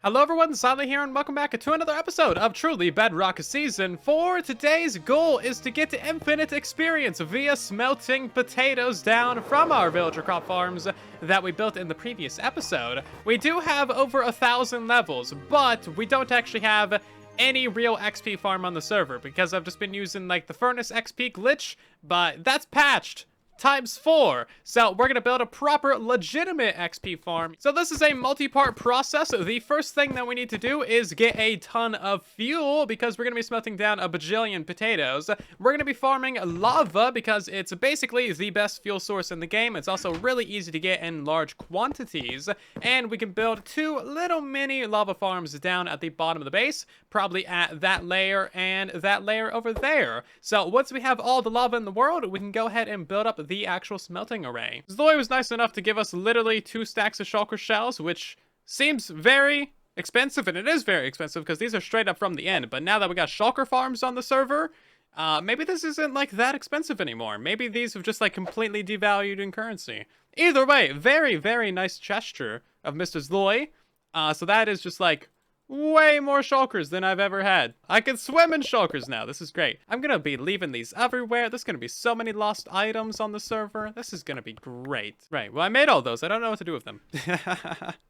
Hello everyone, Silent here, and welcome back to another episode of Truly Bedrock Season 4. Today's goal is to get to infinite experience via smelting potatoes down from our villager crop farms that we built in the previous episode. We do have over 1,000 levels, but we don't actually have any real XP farm on the server because I've just been using like the furnace XP glitch, but that's patched ×4. So we're gonna build a proper legitimate XP farm. So this is a multi-part process. The first thing that we need to do is get a ton of fuel because we're gonna be smelting down a bajillion potatoes. We're gonna be farming lava because it's basically the best fuel source in the game. It's also really easy to get in large quantities, and we can build 2 little mini lava farms down at the bottom of the base, probably at that layer and that layer over there. So once we have all the lava in the world, we can go ahead and build up the actual smelting array. Zoe was nice enough to give us literally 2 stacks of shulker shells, which seems very expensive, and it is very expensive because these are straight up from the end. But now that we got shulker farms on the server, maybe this isn't like that expensive anymore. Maybe these have just like completely devalued in currency. Either way, very, very nice gesture of Mr. Zoe. So that is just like way more shulkers than I've ever had. I can swim in shulkers now. This is great. I'm gonna be leaving these everywhere. There's gonna be so many lost items on the server. This is gonna be great. Right, well, I made all those. I don't know what to do with them.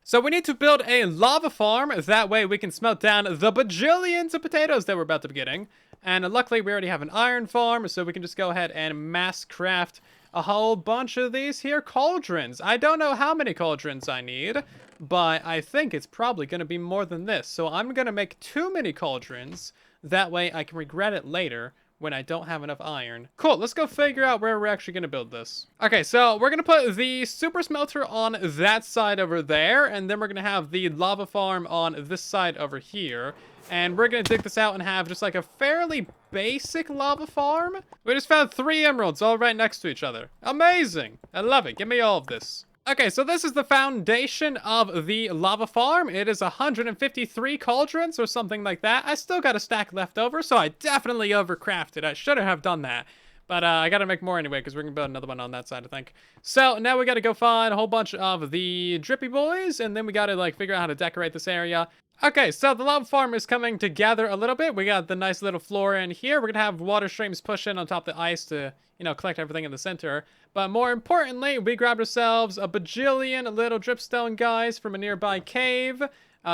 So we need to build a lava farm. That way we can smelt down the bajillions of potatoes that we're about to be getting. And luckily we already have an iron farm, so we can just go ahead and mass craft a whole bunch of these here cauldrons. I don't know how many cauldrons I need, but I think it's probably going to be more than this. So I'm going to make too many cauldrons. That way I can regret it later when I don't have enough iron. Cool, let's go figure out where we're actually going to build this. Okay, so we're going to put the super smelter on that side over there, and then we're going to have the lava farm on this side over here. And we're going to dig this out and have just like a fairly basic lava farm. We just found 3 emeralds all right next to each other. Amazing. I love it. Give me all of this. Okay, so this is the foundation of the lava farm. It is 153 cauldrons or something like that. I still got a stack left over, so I definitely overcrafted. I shouldn't have done that. But I gotta make more anyway, because we're gonna build another one on that side, I think. So now we gotta go find a whole bunch of the drippy boys, and then we gotta like figure out how to decorate this area. Okay, so the lava farm is coming together a little bit. We got the nice little floor in here. We're gonna have water streams push in on top of the ice to, you know, collect everything in the center. But more importantly, we grabbed ourselves a bajillion little dripstone guys from a nearby cave.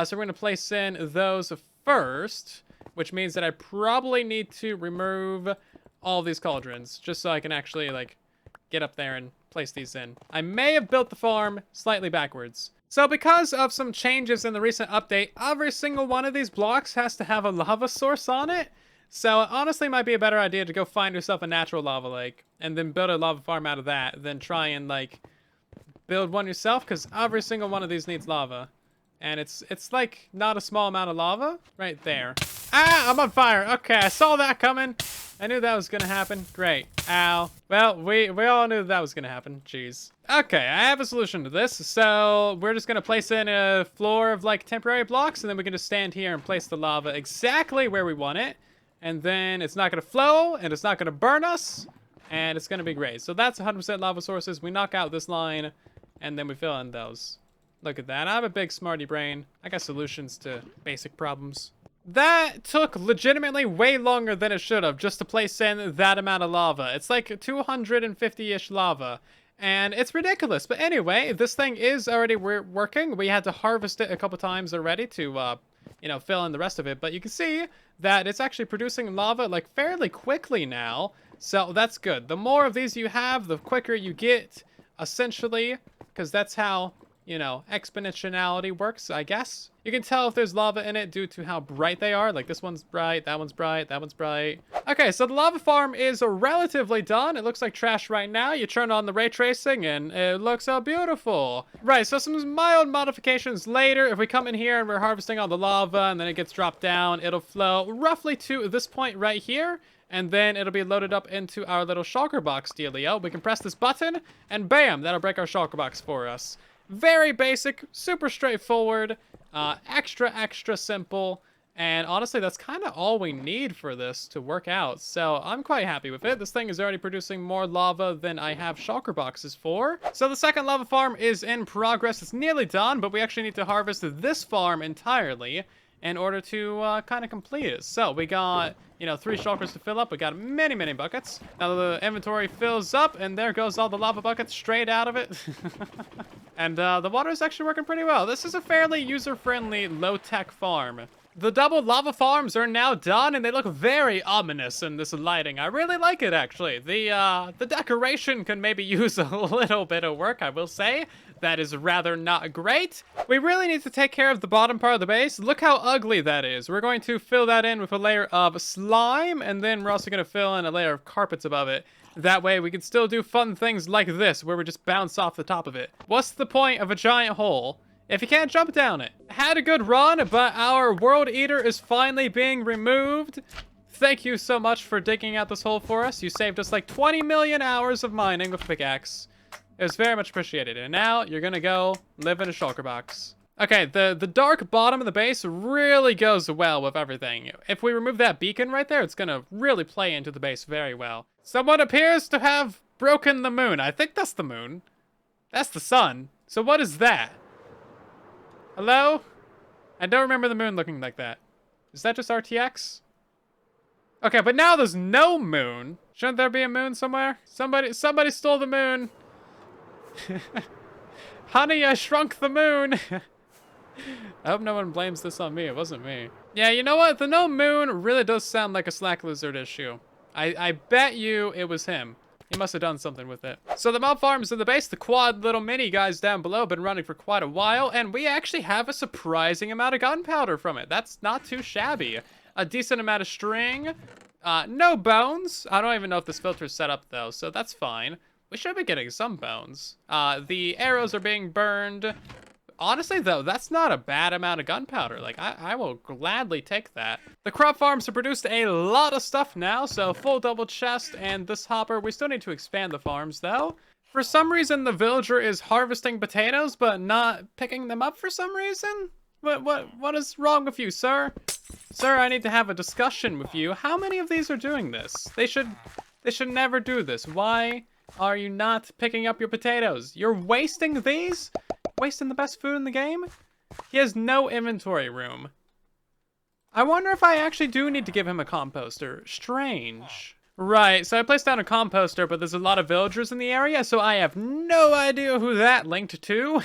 So we're gonna place in those first, which means that I probably need to remove all these cauldrons just so I can actually like get up there and place these in. I may have built the farm slightly backwards. So because of some changes in the recent update, every single one of these blocks has to have a lava source on it. So it honestly might be a better idea to go find yourself a natural lava lake and then build a lava farm out of that than try and like build one yourself, because every single one of these needs lava. And it's like not a small amount of lava right there. Ah, I'm on fire. Okay, I saw that coming. I knew that was gonna happen. Great. Ow. Well, we all knew that was gonna happen. Jeez. Okay, I have a solution to this. So we're just gonna place in a floor of like temporary blocks, and then we can just stand here and place the lava exactly where we want it. And then it's not gonna flow, and it's not gonna burn us, and it's gonna be great. So that's 100% lava sources. We knock out this line, and then we fill in those. Look at that. I have a big smarty brain. I got solutions to basic problems. That took legitimately way longer than it should have just to place in that amount of lava. It's like 250-ish lava, and it's ridiculous. But anyway, this thing is already working. We had to harvest it a couple times already to, you know, fill in the rest of it. But you can see that it's actually producing lava like fairly quickly now. So that's good. The more of these you have, the quicker you get, essentially, because that's how, you know, exponentiality works, I guess. You can tell if there's lava in it due to how bright they are. Like this one's bright, that one's bright, that one's bright. Okay, so the lava farm is relatively done. It looks like trash right now. You turn on the ray tracing and it looks so beautiful. Right, so some mild modifications later. If we come in here and we're harvesting all the lava and then it gets dropped down, it'll flow roughly to this point right here. And then it'll be loaded up into our little shulker box dealio. We can press this button and bam, that'll break our shulker box for us. Very basic, super straightforward, extra simple, And honestly, that's kind of all we need for this to work out. So I'm quite happy with it. This thing is already producing more lava than I have shulker boxes for. So the second lava farm is in progress. It's nearly done, but we actually need to harvest this farm entirely in order to kind of complete it. So we got, you know, 3 shulkers to fill up. We got many, many buckets. Now the inventory fills up, and there goes all the lava buckets straight out of it. And the water is actually working pretty well. This is a fairly user-friendly, low-tech farm. The double lava farms are now done, and they look very ominous in this lighting. I really like it, actually. The decoration can maybe use a little bit of work, I will say. That is rather not great. We really need to take care of the bottom part of the base. Look how ugly that is. We're going to fill that in with a layer of slime, and then we're also going to fill in a layer of carpets above it. That way we can still do fun things like this, where we just bounce off the top of it. What's the point of a giant hole if you can't jump down it? Had a good run, but our world eater is finally being removed. Thank you so much for digging out this hole for us. You saved us like 20 million hours of mining with pickaxe. It was very much appreciated. And now you're gonna go live in a shulker box. Okay, the dark bottom of the base really goes well with everything. If we remove that beacon right there, it's gonna really play into the base very well. Someone appears to have broken the moon. I think that's the moon. That's the sun. So what is that? Hello? I don't remember the moon looking like that. Is that just RTX? Okay, but now there's no moon. Shouldn't there be a moon somewhere? Somebody stole the moon. Honey, I shrunk the moon. I hope no one blames this on me. It wasn't me. Yeah, you know what? The no moon really does sound like a Slack Lizard issue. I bet you it was him. He must have done something with it. So the mob farms in the base, the quad little mini guys down below, have been running for quite a while, and we actually have a surprising amount of gunpowder from it. That's not too shabby. A decent amount of string. No bones. I don't even know if this filter is set up, though, so that's fine. We should be getting some bones. The arrows are being burned. Honestly, though, that's not a bad amount of gunpowder. Like, I will gladly take that. The crop farms have produced a lot of stuff now, so full double chest and this hopper. We still need to expand the farms, though. For some reason, the villager is harvesting potatoes, but not picking them up for some reason? What is wrong with you, sir? Sir, I need to have a discussion with you. How many of these are doing this? They should never do this. Why are you not picking up your potatoes? You're wasting these? Wasting the best food in the game? He has no inventory room. I wonder if I actually do need to give him a composter. Strange. Right, so I placed down a composter, but there's a lot of villagers in the area, so I have no idea who that linked to.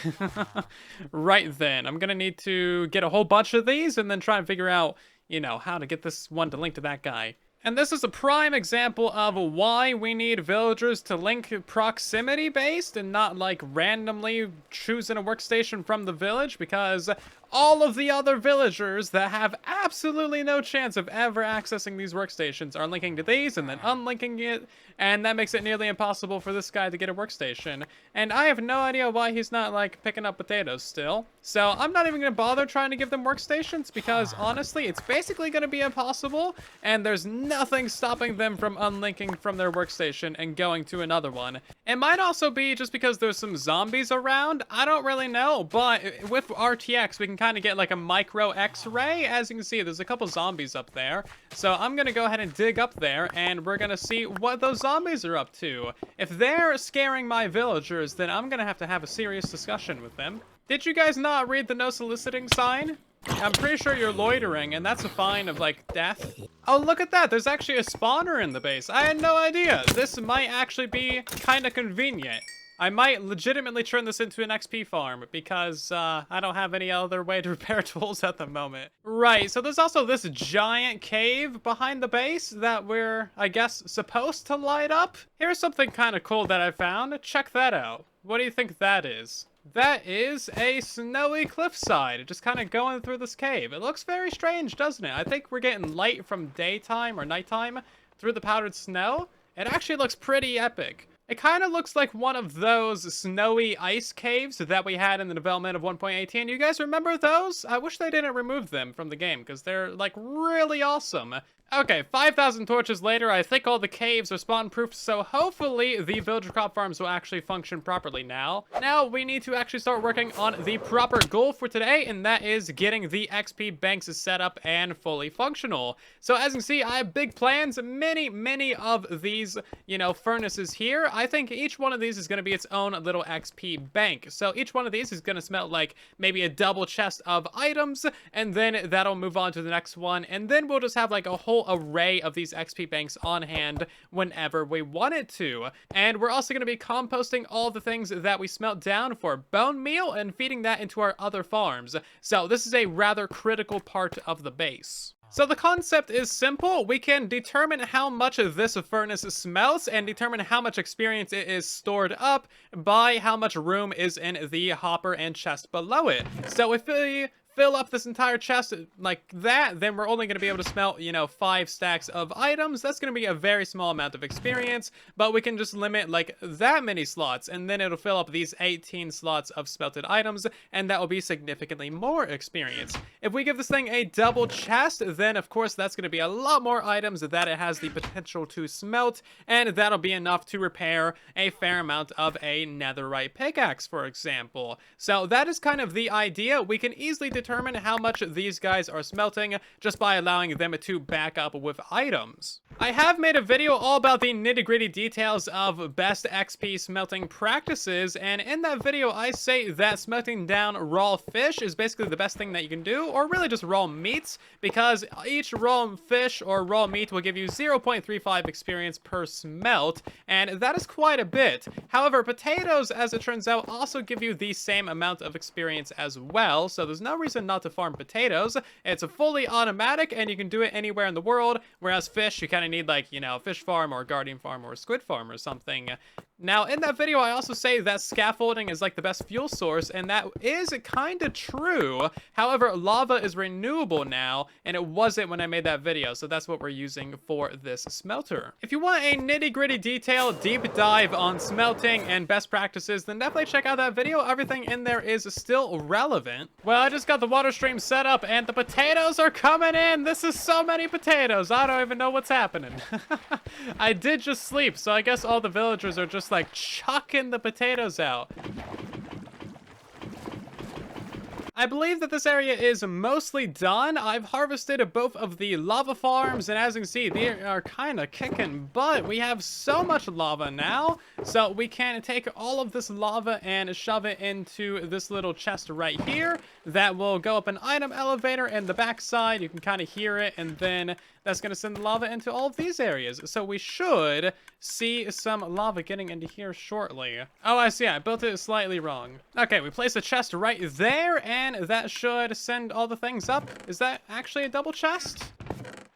Right then, I'm gonna need to get a whole bunch of these and then try and figure out, you know, how to get this one to link to that guy. And this is a prime example of why we need villagers to link proximity-based and not, like, randomly choosing a workstation from the village, because all of the other villagers that have absolutely no chance of ever accessing these workstations are linking to these and then unlinking it, and that makes it nearly impossible for this guy to get a workstation. And I have no idea why he's not, like, picking up potatoes still. So I'm not even going to bother trying to give them workstations, because honestly, it's basically going to be impossible, and there's nothing stopping them from unlinking from their workstation and going to another one. It might also be just because there's some zombies around. I don't really know, but with RTX, we can kind of get like a micro X-ray. As you can see, there's a couple zombies up there. So I'm going to go ahead and dig up there, and we're going to see what those zombies are up to. If they're scaring my villagers, then I'm going to have a serious discussion with them. Did you guys not read the no soliciting sign? I'm pretty sure you're loitering, and that's a fine of, like, death. Oh, look at that. There's actually a spawner in the base. I had no idea. This might actually be kind of convenient. I might legitimately turn this into an XP farm, because I don't have any other way to repair tools at the moment. Right, so there's also this giant cave behind the base that we're, I guess, supposed to light up. Here's something kind of cool that I found. Check that out. What do you think that is? That is a snowy cliffside, just kind of going through this cave. It looks very strange, doesn't it? I think we're getting light from daytime or nighttime through the powdered snow. It actually looks pretty epic. It kind of looks like one of those snowy ice caves that we had in the development of 1.18. You guys remember those? I wish they didn't remove them from the game, because they're, like, really awesome. Okay, 5,000 torches later, I think all the caves are spawn-proof, so hopefully the villager crop farms will actually function properly now. Now, we need to actually start working on the proper goal for today, and that is getting the XP banks set up and fully functional. So as you can see, I have big plans, many of these, furnaces here. I think each one of these is going to be its own little XP bank. So each one of these is going to smelt like maybe a double chest of items, and then that'll move on to the next one, and then we'll just have like a whole array of these XP banks on hand whenever we wanted to. And we're also going to be composting all the things that we smelt down for bone meal and feeding that into our other farms. So this is a rather critical part of the base. So the concept is simple. We can determine how much this furnace smelts and determine how much experience it is stored up by how much room is in the hopper and chest below it. So if we fill up this entire chest like that, then we're only going to be able to smelt, 5 stacks of items. That's going to be a very small amount of experience, but we can just limit like that many slots, and then it'll fill up these 18 slots of smelted items, and that will be significantly more experience. If we give this thing a double chest, then of course that's going to be a lot more items that it has the potential to smelt, and that'll be enough to repair a fair amount of a netherite pickaxe, for example. So that is kind of the idea. We can easily determine how much these guys are smelting just by allowing them to back up with items. I have made a video all about the nitty-gritty details of best XP smelting practices, and in that video I say that smelting down raw fish is basically the best thing that you can do, or really just raw meats, because each raw fish or raw meat will give you 0.35 experience per smelt, and that is quite a bit. However, potatoes, as it turns out, also give you the same amount of experience as well, so there's no reason not to farm potatoes. It's a fully automatic, and you can do it anywhere in the world, whereas fish, you kind of need like, a fish farm or a guardian farm or a squid farm or something. Now, in that video, I also say that scaffolding is like the best fuel source, and that is kind of true. However, lava is renewable now, and it wasn't when I made that video, so that's what we're using for this smelter. If you want a nitty-gritty detailed deep dive on smelting and best practices, then definitely check out that video. Everything in there is still relevant. Well, I just got the water stream set up, and the potatoes are coming in. This is so many potatoes. I don't even know what's happening. I did just sleep, so I guess all the villagers are just like chucking the potatoes out. I believe that this area is mostly done. I've harvested both of the lava farms, and as you can see, they are kind of kicking butt. We have so much lava now, so we can take all of this lava and shove it into this little chest right here. That will go up an item elevator in the backside. You can kind of hear it, and then that's going to send the lava into all of these areas. So we should see some lava getting into here shortly. Oh, I see. I built it slightly wrong. Okay, we place a chest right there, and that should send all the things up. Is that actually a double chest?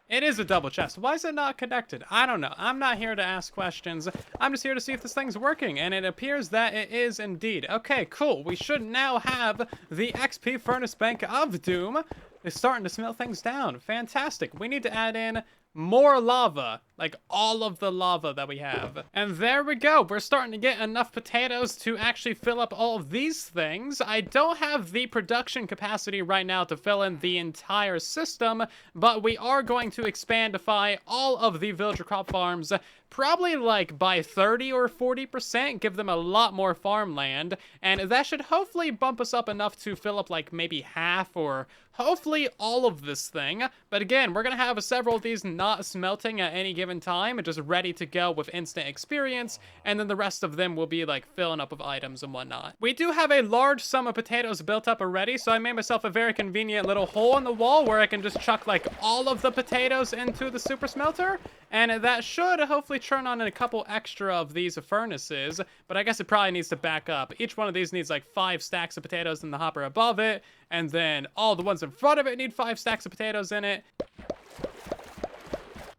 It is a double chest. Why is it not connected? I don't know. I'm not here to ask questions. I'm just here to see if this thing's working, and it appears that it is indeed. Okay, cool. We should now have the XP Furnace Bank of Doom. It's starting to smelt things down. Fantastic. We need to add in more lava, like all of the lava that we have. And there we go. We're starting to get enough potatoes to actually fill up all of these things. I don't have the production capacity right now to fill in the entire system, but we are going to expandify all of the villager crop farms, probably like by 30 or 40%, give them a lot more farmland, and that should hopefully bump us up enough to fill up like maybe half or hopefully all of this thing. But again, we're gonna have several of these not smelting at any given time and just ready to go with instant experience, and then the rest of them will be like filling up with items and whatnot. We do have a large sum of potatoes built up already, so I made myself a very convenient little hole in the wall where I can just chuck like all of the potatoes into the super smelter, and that should hopefully turn on a couple extra of these furnaces, but I guess it probably needs to back up. Each one of these needs like 5 stacks of potatoes in the hopper above it, and then all the ones in front of it need 5 stacks of potatoes in it.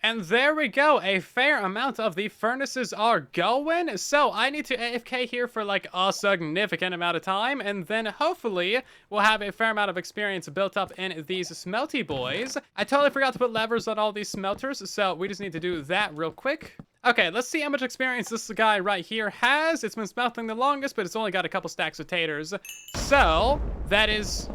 And there we go, a fair amount of the furnaces are going, so I need to AFK here for like a significant amount of time, and then hopefully we'll have a fair amount of experience built up in these smelty boys. I totally forgot to put levers on all these smelters, so we just need to do that real quick. Okay, let's see how much experience this guy right here has. It's been smelting the longest, but it's only got a couple stacks of taters. So, that is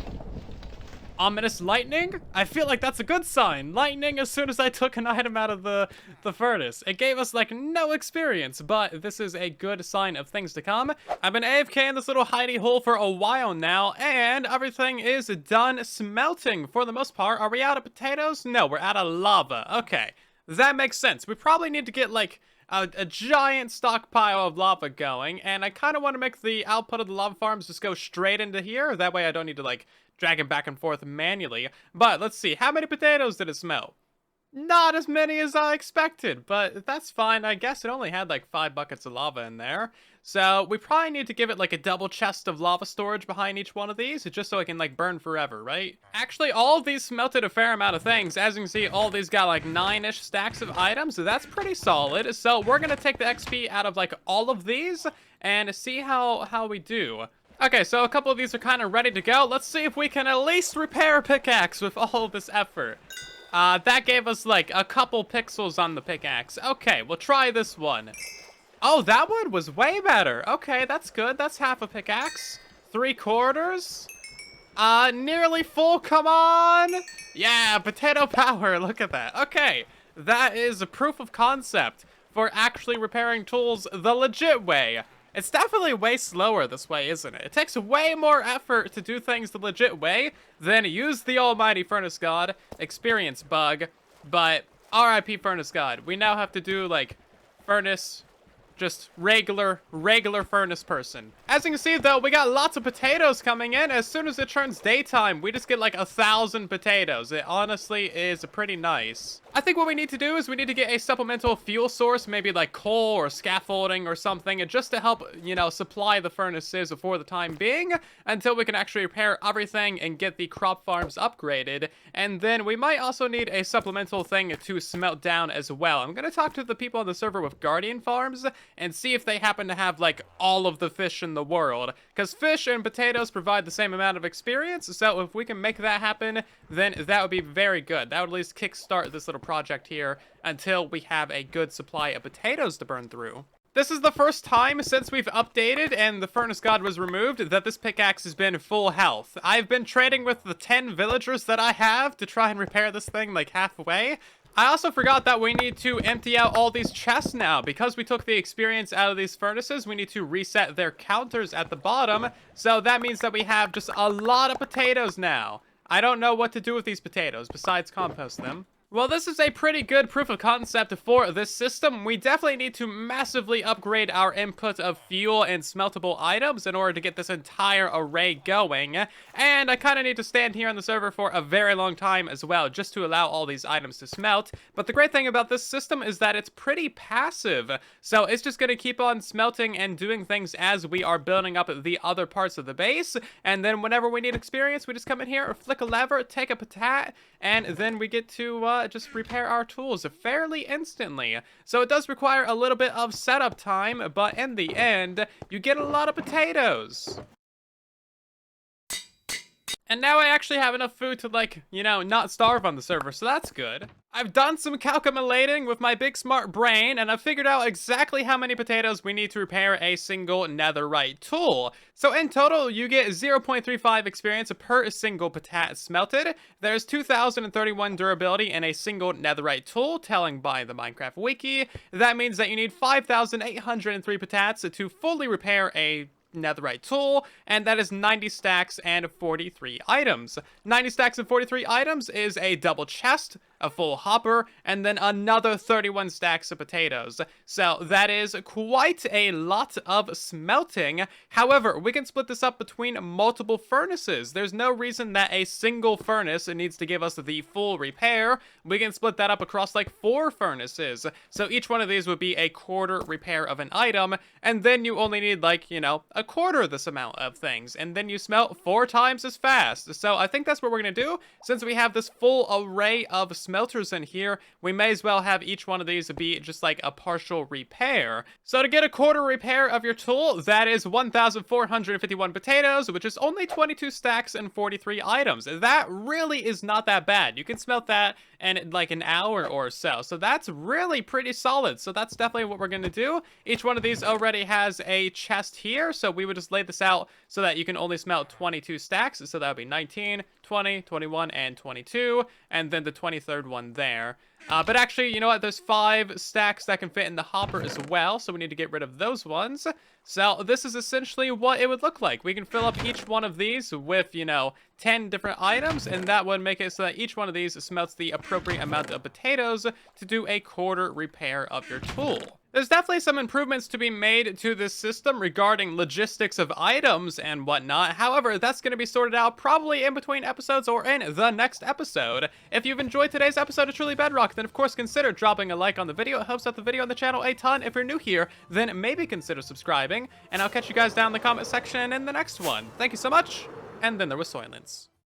Ominous lightning? I feel like that's a good sign. Lightning as soon as I took an item out of the furnace. It gave us like no experience, but this is a good sign of things to come. I've been AFK in this little hidey hole for a while now, and everything is done smelting for the most part. Are we out of potatoes? No, we're out of lava. Okay, that makes sense. We probably need to get like a giant stockpile of lava going, and I kind of want to make the output of the lava farms just go straight into here. That way I don't need to like drag it back and forth manually. But let's see, how many potatoes did it smelt? Not as many as I expected, but that's fine. I guess it only had like 5 buckets of lava in there. So we probably need to give it like a double chest of lava storage behind each one of these, just so it can like burn forever, right? Actually, all of these smelted a fair amount of things. As you can see, all of these got like 9-ish stacks of items, so that's pretty solid. So we're gonna take the XP out of like all of these and see how we do. Okay, so a couple of these are kind of ready to go. Let's see if we can at least repair a pickaxe with all of this effort. That gave us like a couple pixels on the pickaxe. Okay, we'll try this one. Oh, that one was way better. Okay, that's good. That's half a pickaxe. 3/4. Nearly full. Come on. Yeah, potato power. Look at that. Okay, that is a proof of concept for actually repairing tools the legit way. It's definitely way slower this way, isn't it? It takes way more effort to do things the legit way than use the almighty Furnace God experience bug. But RIP Furnace God. We now have to do like furnace, just regular furnace person. As you can see though, we got lots of potatoes coming in. As soon as it turns daytime, we just get like 1,000 potatoes. It honestly is pretty nice. I think what we need to do is we need to get a supplemental fuel source, maybe like coal or scaffolding or something, just to help, you know, supply the furnaces for the time being until we can actually repair everything and get the crop farms upgraded. And then we might also need a supplemental thing to smelt down as well. I'm gonna talk to the people on the server with Guardian Farms and see if they happen to have like all of the fish in the world, because fish and potatoes provide the same amount of experience. So if we can make that happen, then that would be very good. That would at least kickstart this little project here until we have a good supply of potatoes to burn through. This is the first time since we've updated and the Furnace God was removed that this pickaxe has been full health. I've been trading with the 10 villagers that I have to try and repair this thing like halfway. I also forgot that we need to empty out all these chests now. Because we took the experience out of these furnaces, we need to reset their counters at the bottom. So that means that we have just a lot of potatoes now. I don't know what to do with these potatoes besides compost them. Well, this is a pretty good proof of concept for this system. We definitely need to massively upgrade our input of fuel and smeltable items in order to get this entire array going. And I kind of need to stand here on the server for a very long time as well, just to allow all these items to smelt. But the great thing about this system is that it's pretty passive. So it's just going to keep on smelting and doing things as we are building up the other parts of the base. And then whenever we need experience, we just come in here, flick a lever, take a potat, and then we get to just repair our tools fairly instantly. So it does require a little bit of setup time, but in the end, you get a lot of potatoes. And now I actually have enough food to, like, you know, not starve on the server, so that's good. I've done some calculating with my big smart brain, and I've figured out exactly how many potatoes we need to repair a single netherite tool. So in total, you get 0.35 experience per single potat smelted. There's 2,031 durability in a single netherite tool, telling by the Minecraft wiki. That means that you need 5,803 potats to fully repair a netherite tool, and that is 90 stacks and 43 items. 90 stacks and 43 items is a double chest, a full hopper, and then another 31 stacks of potatoes. So that is quite a lot of smelting. However, we can split this up between multiple furnaces. There's no reason that a single furnace needs to give us the full repair. We can split that up across like 4 furnaces. So each one of these would be a quarter repair of an item, and then you only need like, you know, a quarter of this amount of things, and then you smelt 4 times as fast. So I think that's what we're gonna do. Since we have this full array of smelters in here, we may as well have each one of these be just like a partial repair. So to get a quarter repair of your tool, that is 1,451 potatoes, which is only 22 stacks and 43 items. That really is not that bad. You can smelt that in like an hour or so. So that's really pretty solid. So that's definitely what we're gonna do. Each one of these already has a chest here, so So we would just lay this out so that you can only smelt 22 stacks. So that would be 19, 20, 21, and 22, and then the 23rd one there. But actually, you know what? There's 5 stacks that can fit in the hopper as well, so we need to get rid of those ones. So this is essentially what it would look like. We can fill up each one of these with, 10 different items, and that would make it so that each one of these smelts the appropriate amount of potatoes to do a quarter repair of your tool. There's definitely some improvements to be made to this system regarding logistics of items and whatnot. However, that's going to be sorted out probably in between episodes or in the next episode. If you've enjoyed today's episode of Truly Bedrock, then of course consider dropping a like on the video. It helps out the video and the channel a ton. If you're new here, then maybe consider subscribing. And I'll catch you guys down in the comment section in the next one. Thank you so much. And then there was silence.